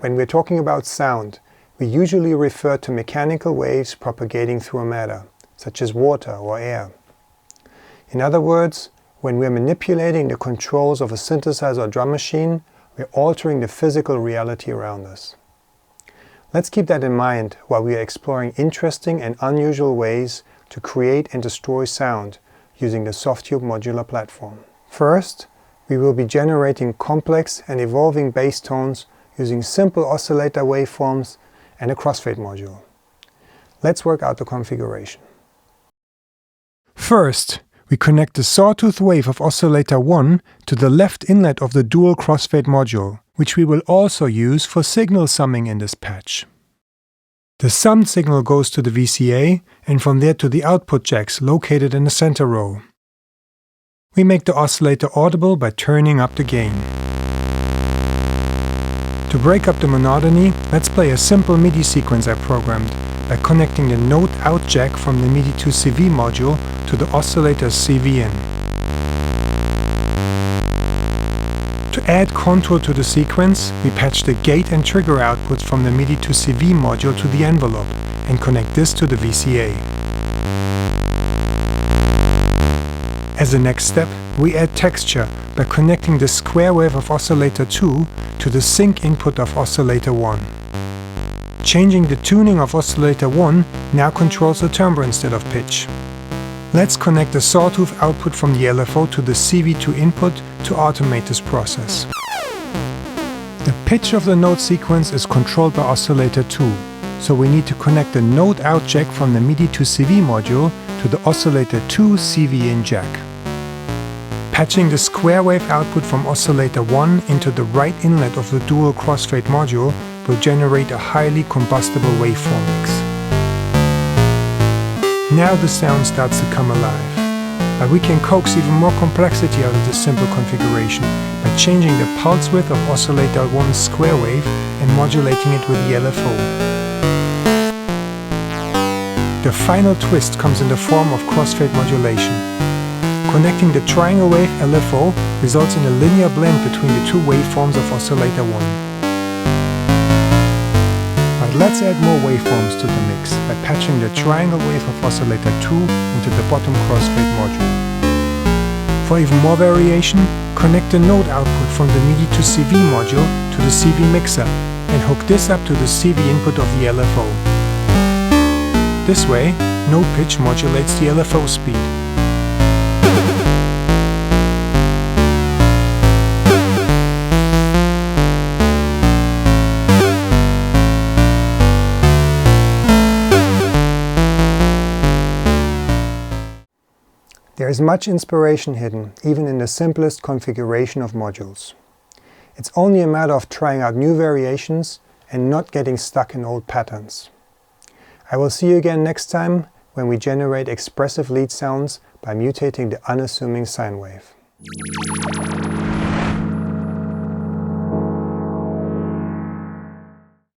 when we're talking about sound, we usually refer to mechanical waves propagating through a matter, such as water or air. In other words, when we're manipulating the controls of a synthesizer or drum machine, we're altering the physical reality around us. Let's keep that in mind while we are exploring interesting and unusual ways to create and destroy sound using the Softube Modular platform. First, we will be generating complex and evolving bass tones using simple oscillator waveforms and a crossfade module. Let's work out the configuration. First, we connect the sawtooth wave of oscillator 1 to the left inlet of the dual crossfade module, which we will also use for signal summing in this patch. The summed signal goes to the VCA and from there to the output jacks located in the center row. We make the oscillator audible by turning up the gain. To break up the monotony, let's play a simple MIDI sequence I programmed by connecting the note out jack from the MIDI to CV module to the oscillator's CV in. To add contour to the sequence, we patch the gate and trigger outputs from the MIDI to CV module to the envelope and connect this to the VCA. As a next step, we add texture by connecting the square wave of oscillator 2 to the sync input of oscillator 1. Changing the tuning of oscillator 1 now controls the timbre instead of pitch. Let's connect the sawtooth output from the LFO to the CV2 input to automate this process. The pitch of the note sequence is controlled by oscillator 2, so we need to connect the note out jack from the MIDI to CV module to the oscillator 2 CV in jack. Patching the square wave output from oscillator 1 into the right inlet of the dual crossfade module will generate a highly combustible waveform mix. Now the sound starts to come alive, but we can coax even more complexity out of this simple configuration by changing the pulse width of oscillator 1's square wave and modulating it with the LFO. The final twist comes in the form of crossfade modulation. Connecting the triangle wave LFO results in a linear blend between the two waveforms of oscillator 1. But let's add more waveforms to the mix by patching the triangle wave of oscillator 2 into the bottom crossfade module. For even more variation, connect the note output from the MIDI to CV module to the CV mixer and hook this up to the CV input of the LFO. This way, note pitch modulates the LFO speed. There is much inspiration hidden, even in the simplest configuration of modules. It's only a matter of trying out new variations and not getting stuck in old patterns. I will see you again next time when we generate expressive lead sounds by mutating the unassuming sine wave.